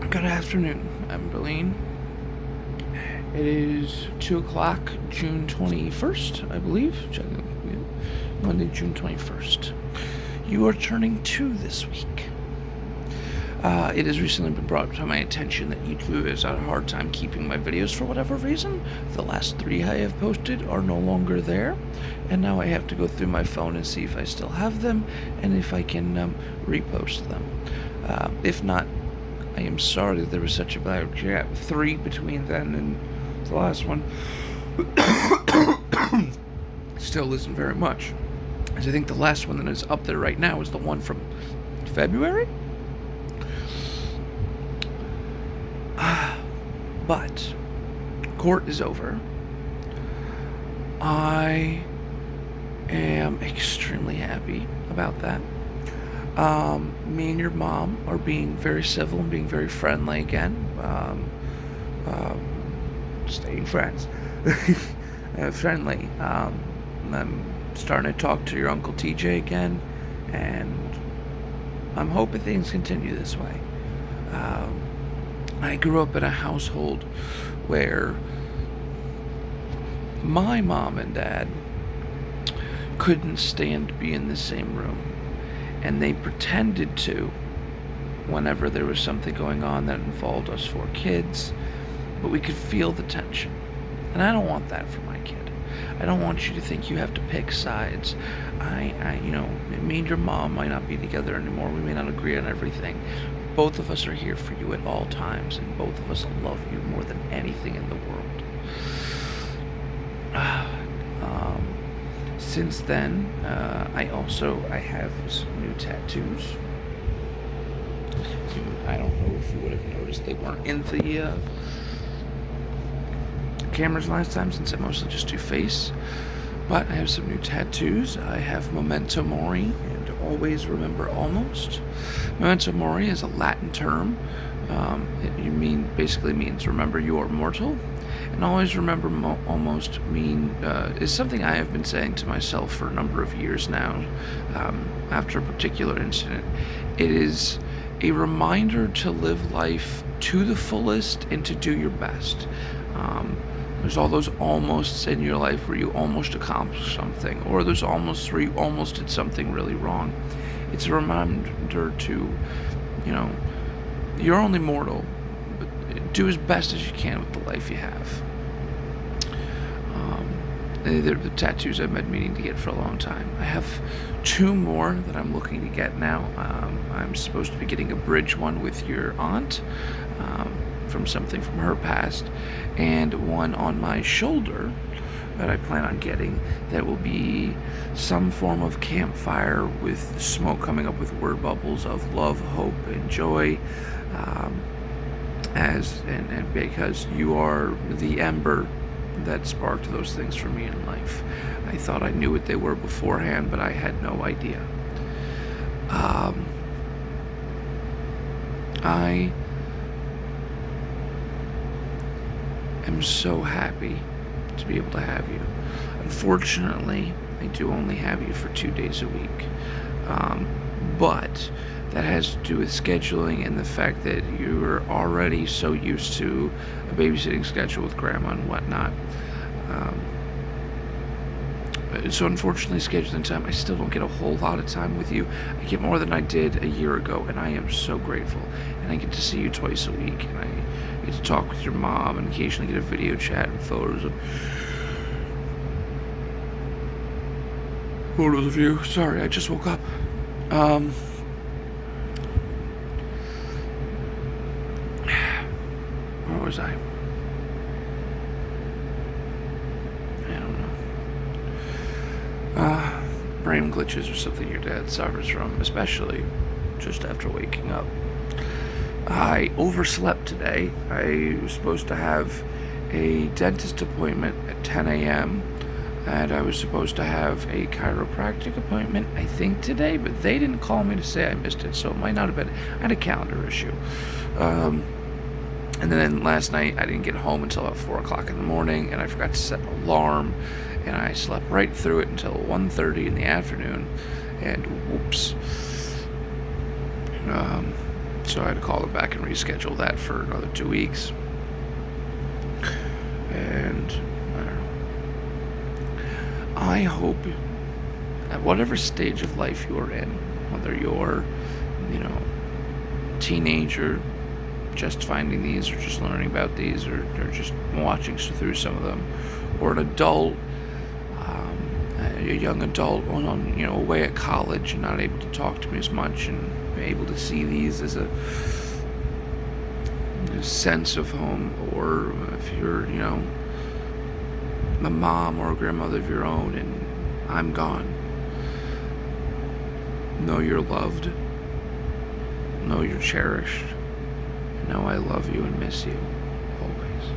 Good afternoon, Emberline. It is 2 o'clock, June 21st, I believe. Monday, June 21st. You are turning 2 this week. It has recently been brought to my attention that YouTube has had a hard time keeping my videos for whatever reason. The last 3 I have posted are no longer there, and now I have to go through my phone and see if I still have them and if I can repost them. If not, I am sorry that there was such a bad gap. 3 between then and the last one still isn't very much. As I think the last one that is up there right now is the one from February? But court is over. I am extremely happy about that. Me and your mom are being very civil and being very friendly again. Staying friends. Friendly. I'm starting to talk to your Uncle TJ again, and I'm hoping things continue this way. I grew up in a household where my mom and dad couldn't stand to be in the same room, and they pretended to whenever there was something going on that involved us 4 kids, but we could feel the tension. And I don't want that for my kid. I don't want you to think you have to pick sides. Me and your mom might not be together anymore. We may not agree on everything. Both of us are here for you at all times, and both of us love you more than anything in the world. Since then, I have some new tattoos. I don't know if you would have noticed they weren't in the cameras last time, since I mostly just do face. But I have some new tattoos. I have Memento Mori and Always Remember Almost. Memento Mori is a Latin term. It basically means remember you are mortal. And Always Remember Almost is something I have been saying to myself for a number of years now, after a particular incident. It is a reminder to live life to the fullest and to do your best. There's all those almosts in your life where you almost accomplished something, or there's almost where you almost did something really wrong. It's a reminder to, you're only mortal, but do as best as you can with the life you have. They're the tattoos I've been meaning to get for a long time. I have 2 more that I'm looking to get now. I'm supposed to be getting a bridge one with your aunt, from something from her past, and one on my shoulder that I plan on getting that will be some form of campfire with smoke coming up with word bubbles of love, hope, and joy, and because you are the ember that sparked those things for me in life. I thought I knew what they were beforehand, but I had no idea. I am so happy to be able to have you. Unfortunately, I do only have you for 2 days a week. But that has to do with scheduling and the fact that you're already so used to a babysitting schedule with grandma and whatnot. So unfortunately, scheduling time, I still don't get a whole lot of time with you. I get more than I did a year ago, and I am so grateful. And I get to see you twice a week, and I get to talk with your mom, and occasionally get a video chat and photos of you. Sorry, I just woke up. Where was I? I don't know. Brain glitches are something your dad suffers from, especially just after waking up. I overslept today. I was supposed to have a dentist appointment at 10 a.m. and I was supposed to have a chiropractic appointment, I think, today, but they didn't call me to say I missed it, so it might not have been. I had a calendar issue. And then last night, I didn't get home until about 4 o'clock in the morning, and I forgot to set an alarm, and I slept right through it until 1:30 in the afternoon, and whoops. So I had to call them back and reschedule that for another 2 weeks. And I don't know. I hope at whatever stage of life you're in, whether you're, teenager, just finding these, or just learning about these, or just watching through some of them, or an adult, a young adult away at college and not able to talk to me as much, and able to see these as a sense of home, or if you're, a mom or a grandmother of your own and I'm gone, know you're loved, know you're cherished, and know I love you and miss you always.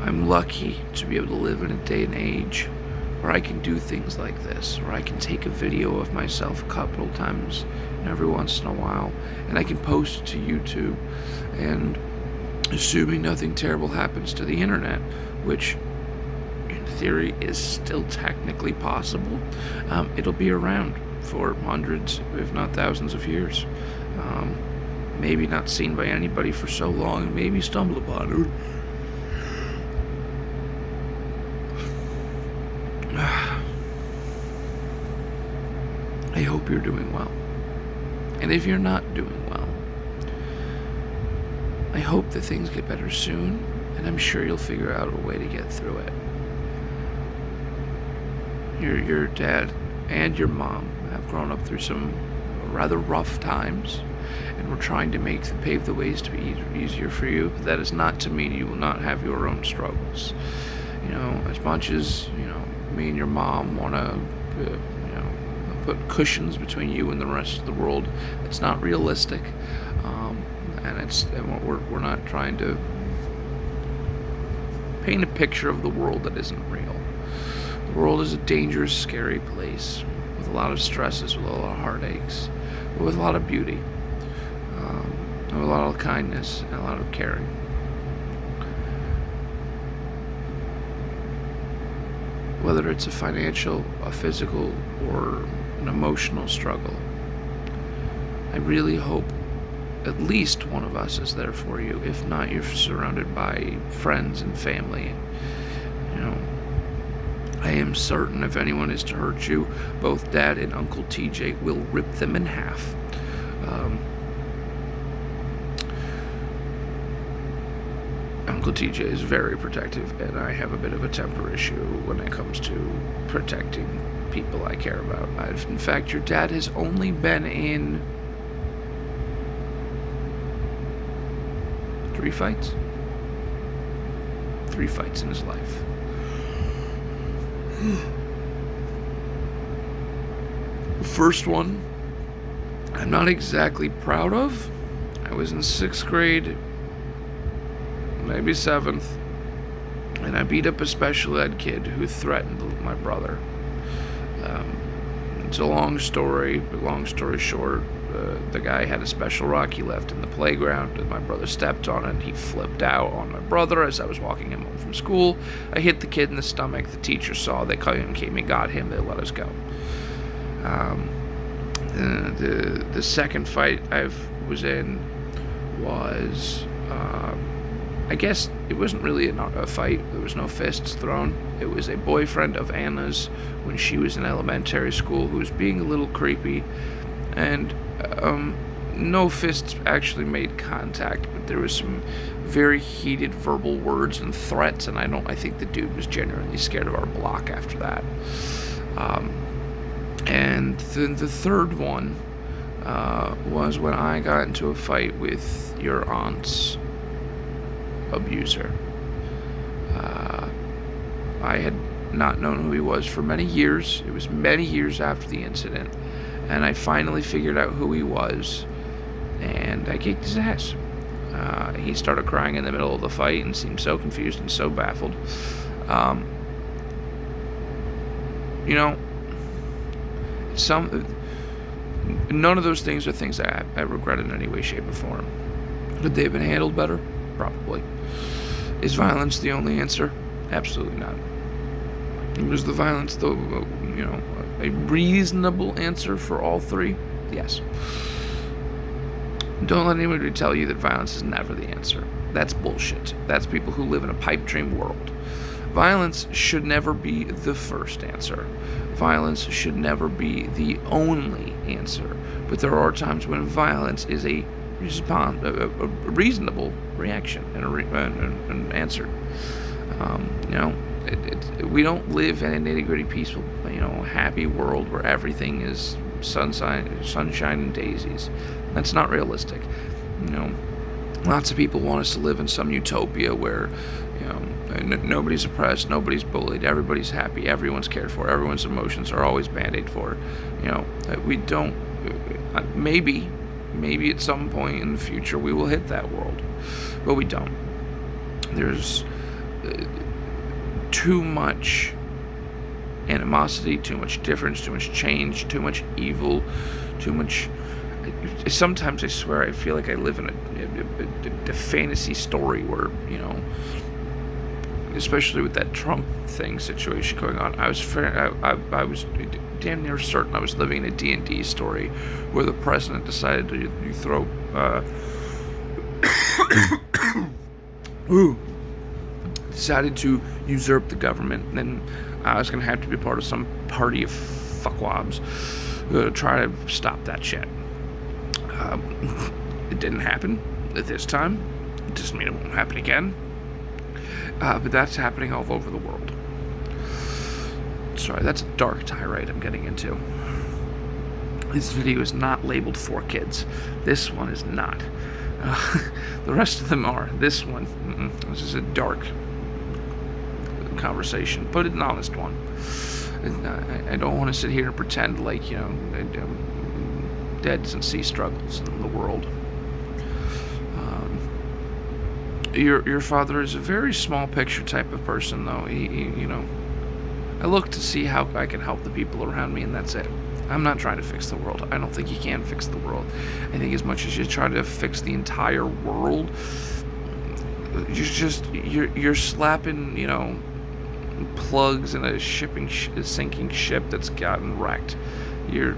I'm lucky to be able to live in a day and age where I can do things like this, where I can take a video of myself a couple times every once in a while, and I can post it to YouTube, and assuming nothing terrible happens to the internet, which in theory is still technically possible, it'll be around for hundreds, if not thousands of years. Maybe not seen by anybody for so long, and maybe stumbled upon it. I hope you're doing well. And if you're not doing well, I hope that things get better soon, and I'm sure you'll figure out a way to get through it. Your dad and your mom have grown up through some rather rough times, and we're trying to pave the ways to be easier for you. But that is not to mean you will not have your own struggles. As much as me and your mom want to put cushions between you and the rest of the world, it's not realistic, and we're not trying to paint a picture of the world that isn't real. The world is a dangerous, scary place with a lot of stresses, with a lot of heartaches, but with a lot of beauty, with a lot of kindness, and a lot of caring. Whether it's a financial, a physical, or an emotional struggle, I really hope at least one of us is there for you. If not, you're surrounded by friends and family. I am certain if anyone is to hurt you, both Dad and Uncle TJ will rip them in half. Uncle TJ is very protective, and I have a bit of a temper issue when it comes to protecting people I care about. In fact, your dad has only been in 3 fights? 3 fights in his life. The first one, I'm not exactly proud of. I was in 6th grade, maybe 7th, and I beat up a special ed kid who threatened my brother. It's a long story, but long story short, the guy had a special rock he left in the playground, and my brother stepped on it, and he flipped out on my brother as I was walking him home from school. I hit the kid in the stomach. The teacher saw. They came and got him. They let us go. The second fight I was in was, I guess it wasn't really a fight. There was no fists thrown. It was a boyfriend of Anna's when she was in elementary school who was being a little creepy, and no fists actually made contact, but there was some very heated verbal words and threats, and I think the dude was genuinely scared of our block after that. And then the third one was when I got into a fight with your aunt's abuser. I had not known who he was for many years. It was many years after the incident, and I finally figured out who he was, and I kicked his ass. He started crying in the middle of the fight and seemed so confused and so baffled. None of those things are things I regret in any way, shape, or form. Could they have been handled better? Probably. Is violence the only answer? Absolutely not. Was the violence, though, a reasonable answer for all three? Yes. Don't let anybody tell you that violence is never the answer. That's bullshit. That's people who live in a pipe dream world. Violence should never be the first answer. Violence should never be the only answer. But there are times when violence is a reasonable reaction and an answer. We don't live in a nitty-gritty, peaceful, happy world where everything is sunshine and daisies. That's not realistic. Lots of people want us to live in some utopia where, nobody's oppressed, nobody's bullied, everybody's happy, everyone's cared for, everyone's emotions are always band-aid for. We don't. Maybe at some point in the future we will hit that world, but we don't. There's too much animosity, too much difference, too much change, too much evil, too much. Sometimes I swear I feel like I live in a fantasy story where, especially with that Trump situation going on, I was damn near certain I was living in a D&D story where the president decided to throw decided to usurp the government, and then I was going to have to be part of some party of fuckwabs to try to stop that shit. It didn't happen at this time. It doesn't mean it won't happen again. But that's happening all over the world. Sorry, that's a dark tirade I'm getting into. This video is not labeled for kids. This one is not. The rest of them are. This one, this is a dark conversation, but an honest one. I don't want to sit here and pretend like, Dad doesn't see struggles in the world. Your father is a very small picture type of person, though. He I look to see how I can help the people around me, and that's it. I'm not trying to fix the world. I don't think you can fix the world. I think as much as you try to fix the entire world, you're slapping, plugs in a sinking ship that's gotten wrecked. You're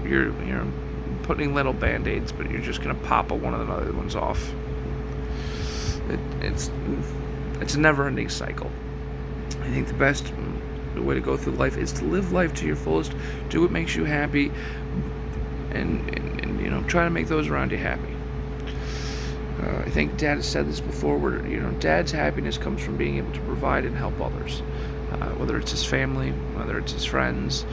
putting little band-aids, but you're just gonna pop one of the other ones off. It's a never-ending cycle. I think the best way to go through life is to live life to your fullest, do what makes you happy, and try to make those around you happy. I think Dad has said this before, where Dad's happiness comes from being able to provide and help others, whether it's his family, whether it's his friends,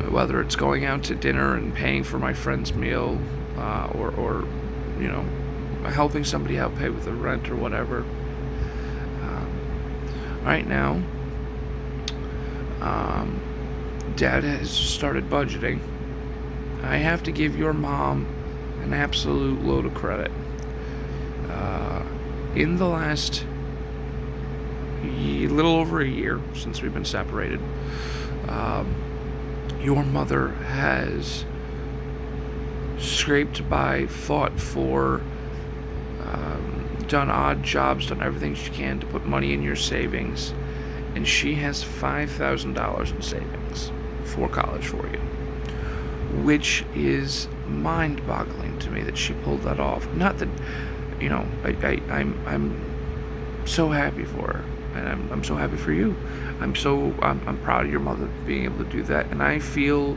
whether it's going out to dinner and paying for my friend's meal, or helping somebody out pay with the rent or whatever. Right now, Dad has started budgeting. I have to give your mom an absolute load of credit. In the last little over a year since we've been separated, your mother has scraped by, fought for, done odd jobs, done everything she can to put money in your savings, and she has $5,000 in savings for college for you, which is mind-boggling to me that she pulled that off. Not that, I'm so happy for her, and I'm so happy for you. I'm proud of your mother being able to do that, and I feel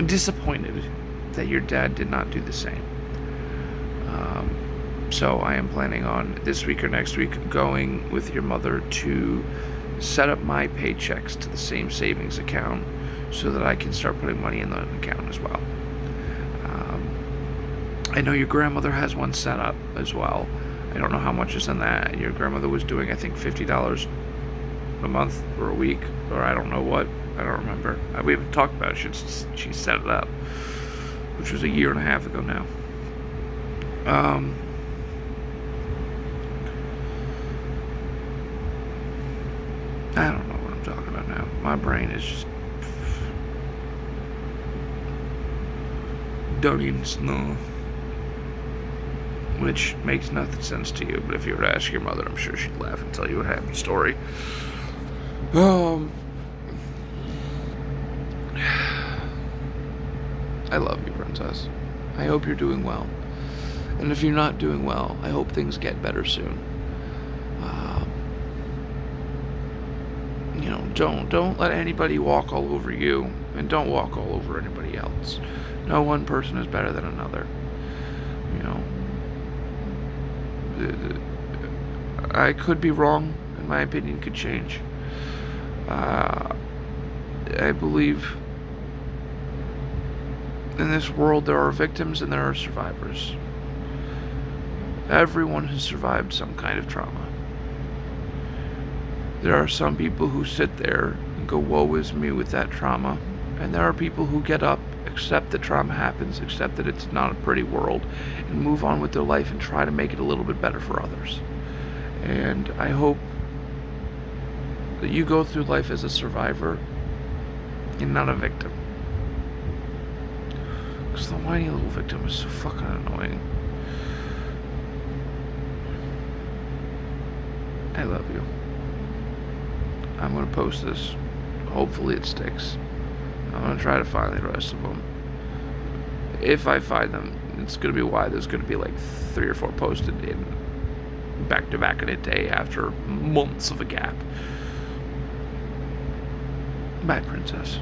disappointed that your dad did not do the same. So I am planning on this week or next week going with your mother to set up my paychecks to the same savings account so that I can start putting money in the account as well. I know your grandmother has one set up as well. I don't know how much is in that. Your grandmother was doing, I think, $50 a month or a week, or I don't know what. I don't remember. We haven't talked about it. She set it up, which was a year and a half ago now. I don't know what I'm talking about now. My brain is just dug in snow, which makes nothing sense to you. But if you were to ask your mother, I'm sure she'd laugh and tell you a happy story. Um, I love you, princess. I hope you're doing well. And if you're not doing well, I hope things get better soon. Um, don't let anybody walk all over you, and don't walk all over anybody else. No one person is better than another. You know, I could be wrong, and my opinion could change. I believe in this world there are victims and there are survivors. Everyone has survived some kind of trauma. There are some people who sit there and go, woe is me with that trauma. And there are people who get up, accept that trauma happens, accept that it's not a pretty world, and move on with their life and try to make it a little bit better for others. And I hope that you go through life as a survivor and not a victim. Because the whiny little victim is so fucking annoying. I love you. I'm going to post this. Hopefully it sticks. I'm going to try to find the rest of them. If I find them, it's going to be why there's going to be like 3 or 4 posted in back to back in a day after months of a gap. Bye, princess.